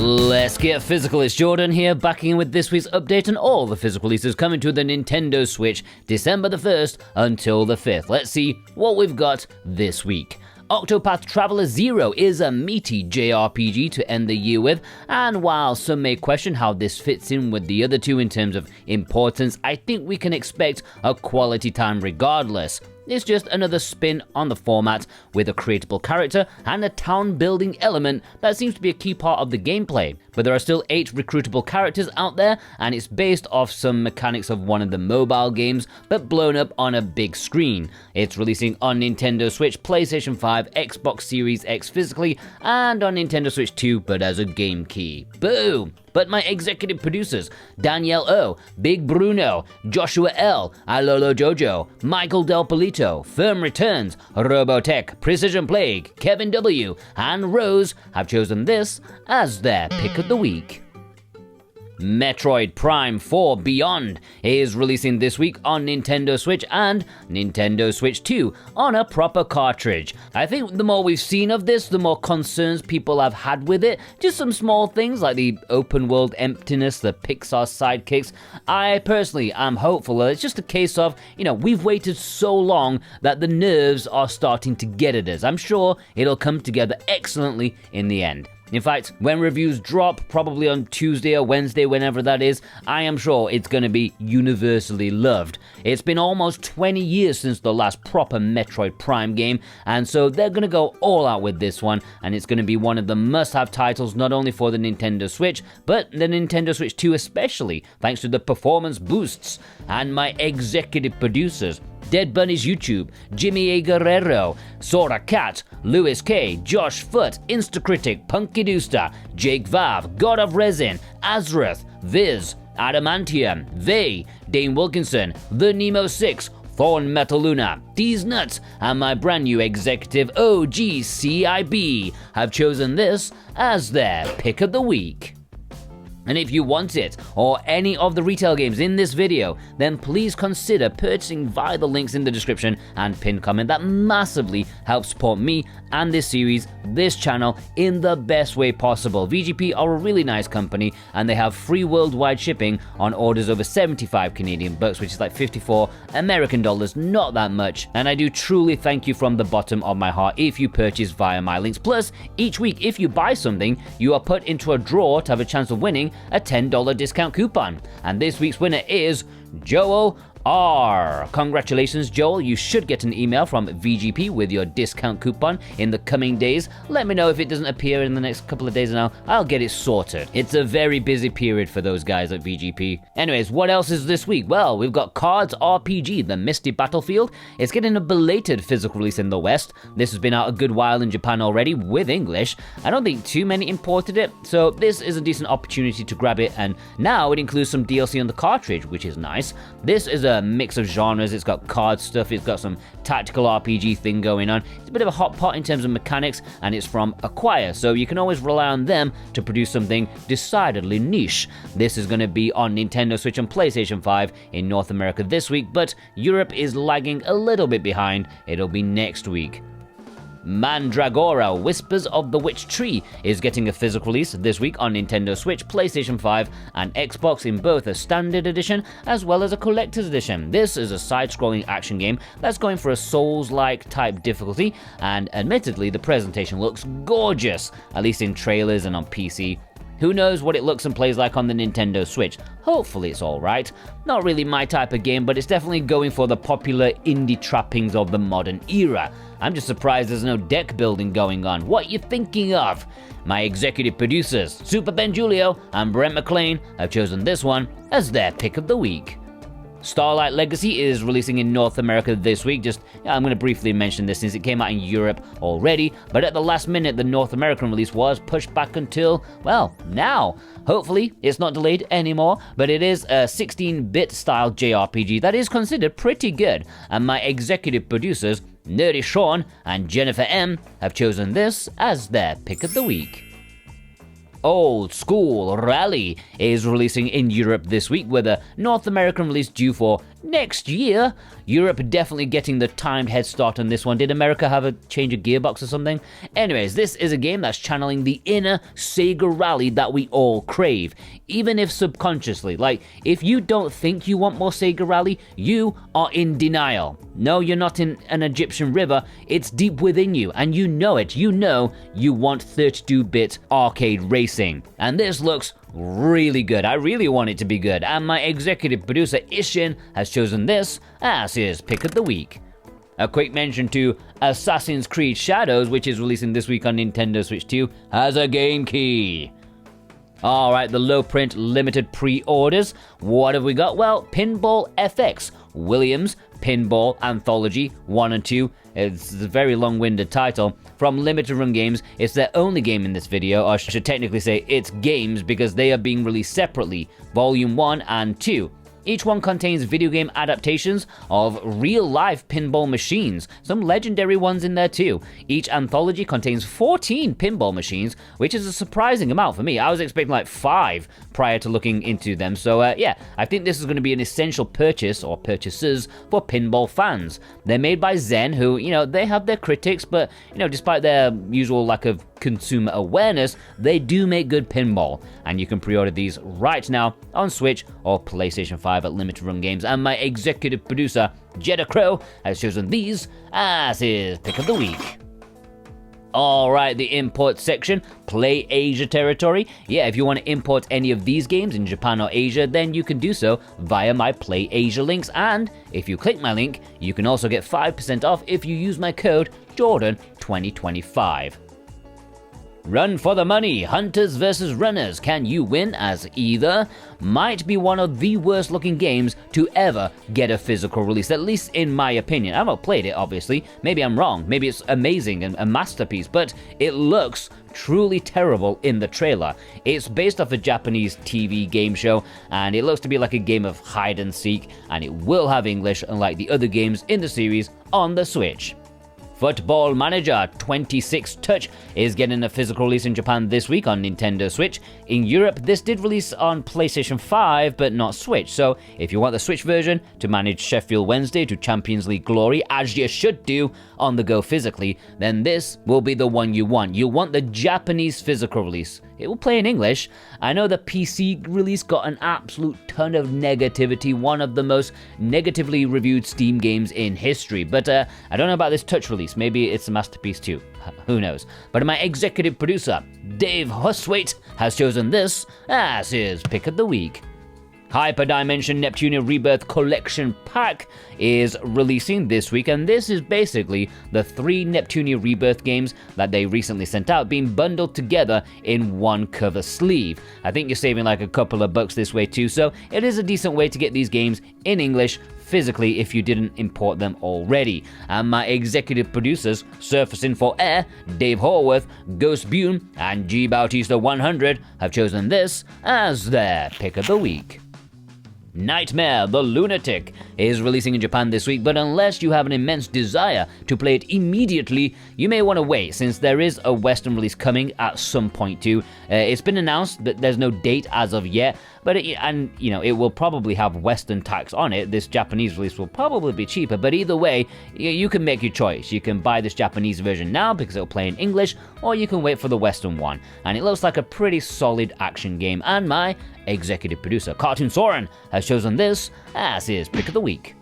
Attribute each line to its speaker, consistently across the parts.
Speaker 1: Let's get physical. It's Jordan here, backing in with this week's update on all the physical releases coming to the Nintendo Switch December the 1st until the 5th. Let's see what we've got this week. Octopath Traveler 0 is a meaty JRPG to end the year with, and while some may question how this fits in with the other two in terms of importance, I think we can expect a quality time regardless. It's just another spin on the format with a creatable character and a town building element that seems to be a key part of the gameplay. But there are still 8 recruitable characters out there, and it's based off some mechanics of one of the mobile games, but blown up on a big screen. It's releasing on Nintendo Switch, PlayStation 5, Xbox Series X physically, and on Nintendo Switch 2, but as a game key. Boom! But my executive producers, Danielle O, Big Bruno, Joshua L, Alolo Jojo, Michael Del Polito, Firm Returns, Robotech, Precision Plague, Kevin W, and Rose have chosen this as their pick of the week. Metroid Prime 4 Beyond is releasing this week on Nintendo Switch and Nintendo Switch 2 on a proper cartridge. I think the more we've seen of this, the more concerns people have had with it. Just some small things like the open world emptiness, the Pixar sidekicks. I personally am hopeful that it's just a case of, we've waited so long that the nerves are starting to get at us. I'm sure it'll come together excellently in the end. In fact, when reviews drop, probably on Tuesday or Wednesday, whenever that is, I am sure it's going to be universally loved. It's been almost 20 years since the last proper Metroid Prime game, and so they're going to go all out with this one, and it's going to be one of the must-have titles not only for the Nintendo Switch, but the Nintendo Switch 2 especially, thanks to the performance boosts. And my executive producers, Dead Bunny's YouTube, Jimmy A. Guerrero, Sora Cat, Lewis K, Josh Foot, Instacritic, Punky Dooster, Jake Vav, God of Resin, Azrath, Viz, Adamantium, Vey, Dane Wilkinson, The Nemo 6, Thorn Metal Luna, These Nuts, and my brand new executive OGCIB have chosen this as their pick of the week. And if you want it, or any of the retail games in this video, then please consider purchasing via the links in the description and pinned comment. That massively helps support me and this series, this channel, in the best way possible. VGP are a really nice company, and they have free worldwide shipping on orders over 75 Canadian bucks, which is like 54 American dollars, not that much. And I do truly thank you from the bottom of my heart if you purchase via my links. Plus, each week, if you buy something, you are put into a draw to have a chance of winning a $10 discount coupon. And this week's winner is Joel R. Congratulations, Joel. You should get an email from VGP with your discount coupon in the coming days. Let me know if it doesn't appear in the next couple of days, and I'll get it sorted. It's a very busy period for those guys at VGP. Anyways, what else is this week? Well, we've got Cards RPG, the Misty Battlefield. It's getting a belated physical release in the West. This has been out a good while in Japan already with English. I don't think too many imported it, so this is a decent opportunity to grab it, and now it includes some DLC on the cartridge, which is nice. This is a mix of genres. It's got card stuff, it's got some tactical RPG thing going on. It's a bit of a hot pot in terms of mechanics, and it's from Acquire, so you can always rely on them to produce something decidedly niche. This is going to be on Nintendo Switch and PlayStation 5 in North America this week, but Europe is lagging a little bit behind. It'll be next week. Mandragora, Whispers of the Witch Tree is getting a physical release this week on Nintendo Switch, PlayStation 5, and Xbox in both a standard edition as well as a collector's edition. This is a side-scrolling action game that's going for a Souls-like type difficulty, and admittedly the presentation looks gorgeous, at least in trailers and on PC. Who knows what it looks and plays like on the Nintendo Switch? Hopefully it's alright. Not really my type of game, but it's definitely going for the popular indie trappings of the modern era. I'm just surprised there's no deck building going on. What you thinking of? My executive producers, Super Ben Julio and Brent McLean, have chosen this one as their pick of the week. Starlight Legacy is releasing in North America this week. I'm going to briefly mention this since it came out in Europe already, but at the last minute the North American release was pushed back until, well, now. Hopefully it's not delayed anymore, but it is a 16-bit style JRPG that is considered pretty good, and my executive producers, Nerdy Sean and Jennifer M, have chosen this as their pick of the week. Old School Rally is releasing in Europe this week, with a North American release due for next year. Europe definitely getting the timed head start on this one. Did America have a change of gearbox or something? Anyways, this is a game that's channeling the inner Sega rally that we all crave, even if subconsciously. Like, if you don't think you want more Sega rally, you are in denial. No, you're not in an Egyptian river, it's deep within you, and you know it. You know you want 32-bit arcade racing. And this looks really good. I really want it to be good, and my executive producer Ishin has chosen this as his pick of the week. A quick mention to Assassin's Creed Shadows, which is releasing this week on Nintendo Switch 2, has a game key. Alright, the low print limited pre-orders. What have we got? Well, Pinball FX, Williams, Pinball Anthology 1 and 2. It's a very long-winded title. From Limited Run Games, it's their only game in this video, or I should technically say it's games because they are being released separately, Volume 1 and 2. Each one contains video game adaptations of real-life pinball machines, some legendary ones in there too. Each anthology contains 14 pinball machines, which is a surprising amount for me. I was expecting like 5 prior to looking into them, so yeah, I think this is going to be an essential purchase, or purchases, for pinball fans. They're made by Zen, who, you know, they have their critics, but, you know, despite their usual lack of consumer awareness, they do make good pinball, and you can pre-order these right now on Switch or PlayStation 5 at Limited Run Games, and my executive producer, Jeddah Crow, has chosen these as his pick of the week. Alright, the import section, Play Asia territory. Yeah, if you want to import any of these games in Japan or Asia, then you can do so via my Play Asia links, and if you click my link, you can also get 5% off if you use my code Jordan2025. Run for the money, Hunters vs Runners. Can you win as either? Might be one of the worst looking games to ever get a physical release, at least in my opinion. I've not played it, obviously. Maybe I'm wrong. Maybe it's amazing and a masterpiece, but it looks truly terrible in the trailer. It's based off a Japanese TV game show, and it looks to be like a game of hide and seek, and it will have English, unlike the other games in the series on the Switch. Football Manager 26 Touch is getting a physical release in Japan this week on Nintendo Switch. In Europe, this did release on PlayStation 5, but not Switch. So if you want the Switch version to manage Sheffield Wednesday to Champions League glory, as you should do on the go physically, then this will be the one you want. You want the Japanese physical release. It will play in English. I know the PC release got an absolute ton of negativity, one of the most negatively reviewed Steam games in history, but I don't know about this Touch release. Maybe it's a masterpiece too. Who knows? But my executive producer, Dave Huswaite, has chosen this as his pick of the week. Hyperdimension Neptunia Rebirth Collection Pack is releasing this week, and this is basically the 3 Neptunia Rebirth games that they recently sent out being bundled together in one cover sleeve. I think you're saving like a couple of bucks this way too, so it is a decent way to get these games in English physically if you didn't import them already. And my executive producers, Surfacing for Air, Dave Horworth, Ghost Bune, and G Bautista 100 have chosen this as their pick of the week. Nightmare the Lunatic is releasing in Japan this week, but unless you have an immense desire to play it immediately, you may want to wait, since there is a Western release coming at some point too. It's been announced that there's no date as of yet, but it will probably have Western tax on it. This Japanese release will probably be cheaper, but either way, you can make your choice. You can buy this Japanese version now because it'll play in English, or you can wait for the Western one. And it looks like a pretty solid action game, and my executive producer, Cartoon Soren, has chosen this as his pick of the week.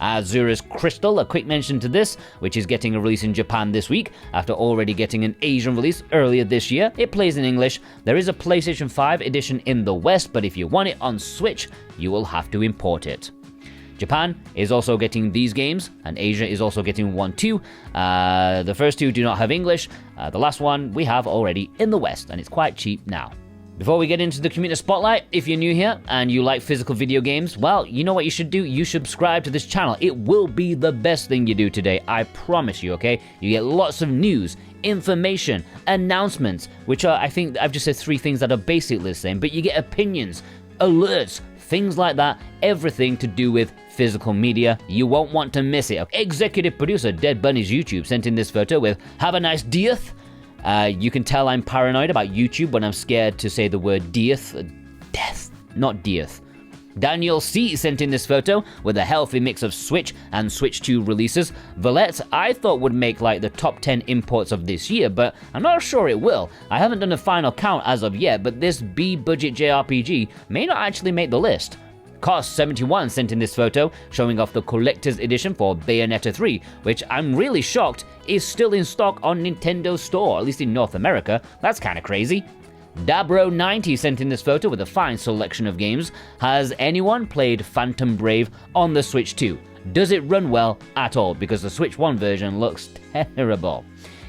Speaker 1: Azura's Crystal, a quick mention to this, which is getting a release in Japan this week, after already getting an Asian release earlier this year. It plays in English. There is a PlayStation 5 edition in the West, but if you want it on Switch, you will have to import it. Japan is also getting these games, and Asia is also getting one too. The first two do not have English. The last one we have already in the West, and it's quite cheap now. Before we get into the community spotlight, if you're new here and you like physical video games, well, you know what you should do? You subscribe to this channel. It will be the best thing you do today, I promise you, okay? You get lots of news, information, announcements, which are, I think I've just said 3 things that are basically the same, but you get opinions, alerts, things like that, everything to do with physical media. You won't want to miss it. Executive producer Dead Bunny's YouTube sent in this photo with "Have a nice death." You can tell I'm paranoid about YouTube when I'm scared to say the word death. Death, not death. Daniel C. sent in this photo with a healthy mix of Switch and Switch 2 releases. Valette I thought would make like the top 10 imports of this year, but I'm not sure it will. I haven't done a final count as of yet, but this B-budget JRPG may not actually make the list. Cost71 sent in this photo showing off the collector's edition for Bayonetta 3, which I'm really shocked is still in stock on Nintendo Store, at least in North America. That's kinda crazy. Dabro90 sent in this photo with a fine selection of games. Has anyone played Phantom Brave on the Switch 2? Does it run well at all? Because the Switch 1 version looks terrible.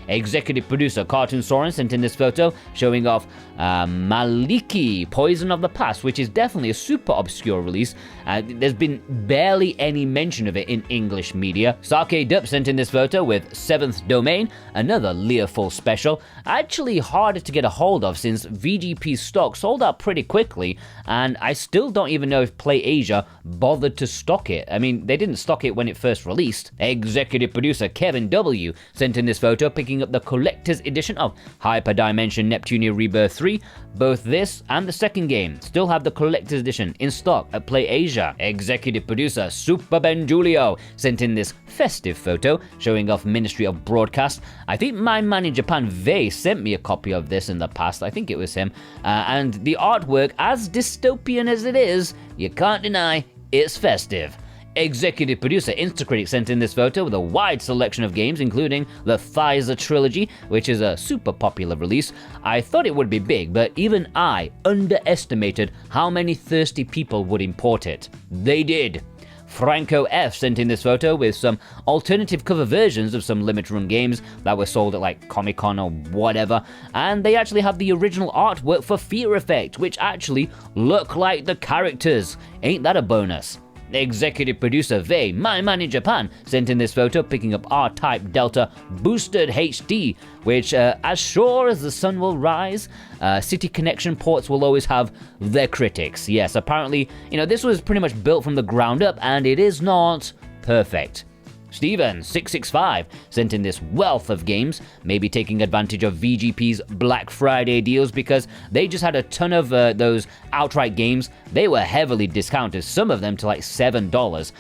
Speaker 1: Executive producer Cartoon Soren sent in this photo showing off Maliki, Poison of the Past, which is definitely a super obscure release. There's been barely any mention of it in English media. Sake Dup sent in this photo with Seventh Domain, another Learful special. Actually harder to get a hold of since VGP's stock sold out pretty quickly, and I still don't even know if PlayAsia bothered to stock it. I mean, they didn't stock it when it first released. Executive producer Kevin W sent in this photo picking up the collector's edition of Hyperdimension Neptunia Rebirth 3. Both this and the second game still have the collector's edition in stock at PlayAsia. Executive producer Super Ben Julio sent in this festive photo showing off Ministry of Broadcast. I think my man in Japan, Vei, sent me a copy of this in the past. I think it was him. And the artwork, as dystopian as it is, you can't deny it's festive. Executive producer Instacritic sent in this photo with a wide selection of games, including the Thiza Trilogy, which is a super popular release. I thought it would be big, but even I underestimated how many thirsty people would import it. They did. Franco F sent in this photo with some alternative cover versions of some limited run games that were sold at like Comic-Con or whatever, and they actually have the original artwork for Fear Effect, which actually look like the characters. Ain't that a bonus? Executive producer Vei, my man in Japan, sent in this photo picking up R-Type Delta Boosted HD, which, as sure as the sun will rise, City Connection ports will always have their critics. Yes, apparently, this was pretty much built from the ground up, and it is not perfect. Steven665 sent in this wealth of games, maybe taking advantage of VGP's Black Friday deals because they just had a ton of those outright games. They were heavily discounted, some of them to like $7.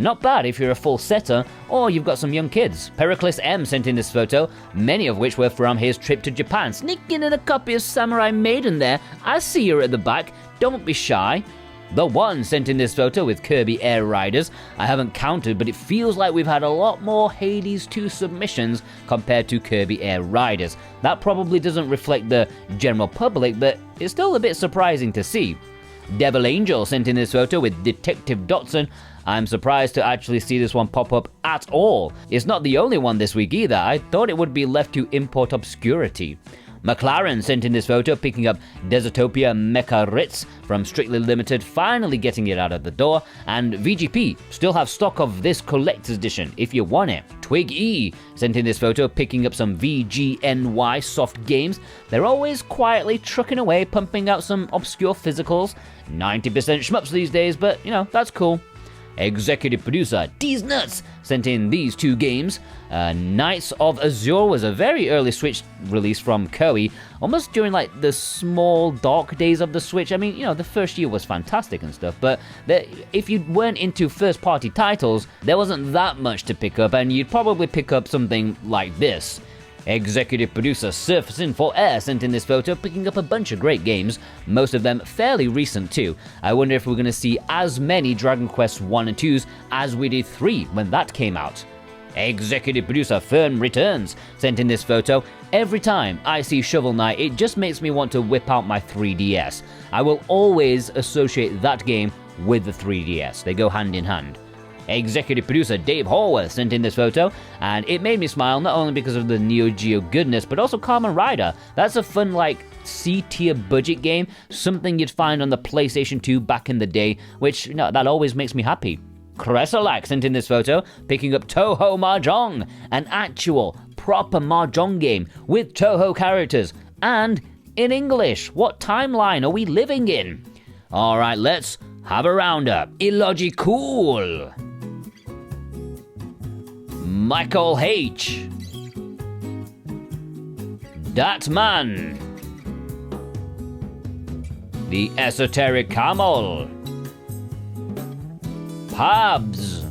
Speaker 1: Not bad if you're a full setter or you've got some young kids. Pericles M sent in this photo, many of which were from his trip to Japan. Sneaking in a copy of Samurai Maiden there. I see her at the back, don't be shy. The One sent in this photo with Kirby Air Riders. I haven't counted, but it feels like we've had a lot more Hades 2 submissions compared to Kirby Air Riders. That probably doesn't reflect the general public, but it's still a bit surprising to see. Devil Angel sent in this photo with Detective Dotson. I'm surprised to actually see this one pop up at all. It's not the only one this week either. I thought it would be left to import obscurity. McLaren sent in this photo picking up Desertopia Mecha Ritz from Strictly Limited, finally getting it out of the door, and VGP still have stock of this collector's edition if you want it. Twig E sent in this photo picking up some VGNY soft games. They're always quietly trucking away, pumping out some obscure physicals. 90% shmups these days, but that's cool. Executive producer D's Nuts sent in these two games. Knights of Azura was a very early Switch release from Koei, almost during like the small dark days of the Switch. I mean, the first year was fantastic and stuff, but if you weren't into first-party titles, there wasn't that much to pick up, and you'd probably pick up something like this. Executive producer Surfacing for Air sent in this photo picking up a bunch of great games, most of them fairly recent too. I wonder if we're going to see as many Dragon Quest 1 and 2s as we did 3 when that came out. Executive producer Fern Returns sent in this photo. Every time I see Shovel Knight, it just makes me want to whip out my 3DS. I will always associate that game with the 3DS. They go hand in hand. Executive producer Dave Horworth sent in this photo, and it made me smile not only because of the Neo Geo goodness, but also Kamen Rider. That's a fun, C-tier budget game, something you'd find on the PlayStation 2 back in the day, which, that always makes me happy. Kresolak sent in this photo, picking up Touhou Mahjong, an actual, proper Mahjong game with Touhou characters, and in English. What timeline are we living in? Alright, let's have a roundup. Illogicool. Michael H. Datman. The Esoteric Camel. Pabs,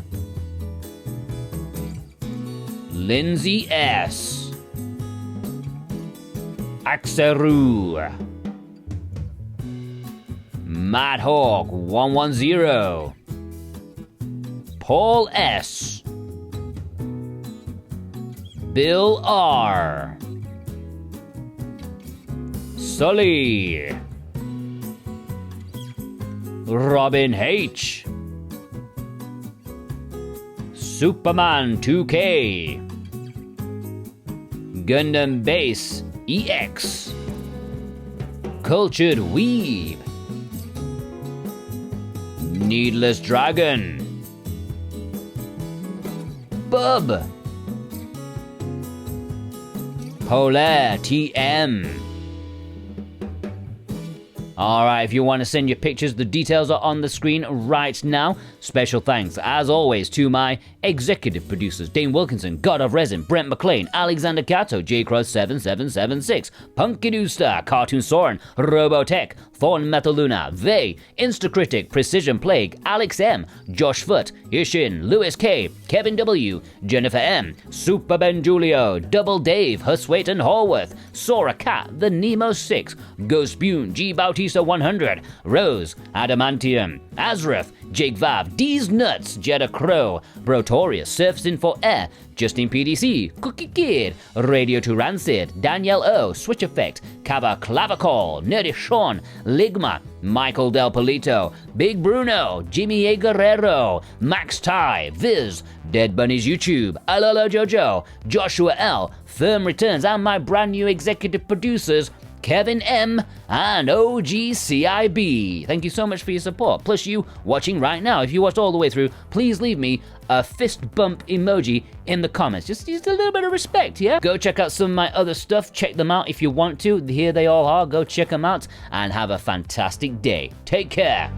Speaker 1: Lindsay S, Axeru, Matt Hawk 110, Paul S, Bill R, Sully, Robin H, Superman 2K, Gundam Base EX, Cultured Weeb, Needless Dragon, Bub, Polaire TM. Alright, if you want to send your pictures, the details are on the screen right now. Special thanks, as always, to my executive producers, Dane Wilkinson, God of Resin, Brent McLean, Alexander Cato, JCross7776, Punkidoo Star, Cartoon Soren, Robotech, Thorn Metal Luna, Vey, Instacritic, Precision Plague, Alex M, Josh Foot, Ishin, Lewis K, Kevin W, Jennifer M, Super Ben Julio, Double Dave, Huswaite and Horworth, Sora Cat, The Nemo 6, Ghost Bune, G Bautista 100, Rose, Adamantium, Azrith, Jake Vav, D's Nuts, Jeddah Crow, Brotorius, Surfs in for Air, Justin PDC, Cookie Kid, Radio to Rancid, Danielle O, Switch Effect, Kava Clavicol, Nerdy Sean, Ligma, Michael Del Polito, Big Bruno, Jimmy A. Guerrero, Max Ty, Viz, Dead Bunny's YouTube, Alolo Jojo, Joshua L, Firm Returns, and my brand new executive producers, Kevin M, and OGCIB. Thank you so much for your support. Plus you watching right now. If you watched all the way through, please leave me a fist bump emoji in the comments. Just a little bit of respect, yeah? Go check out some of my other stuff. Check them out if you want to. Here they all are. Go check them out and have a fantastic day. Take care.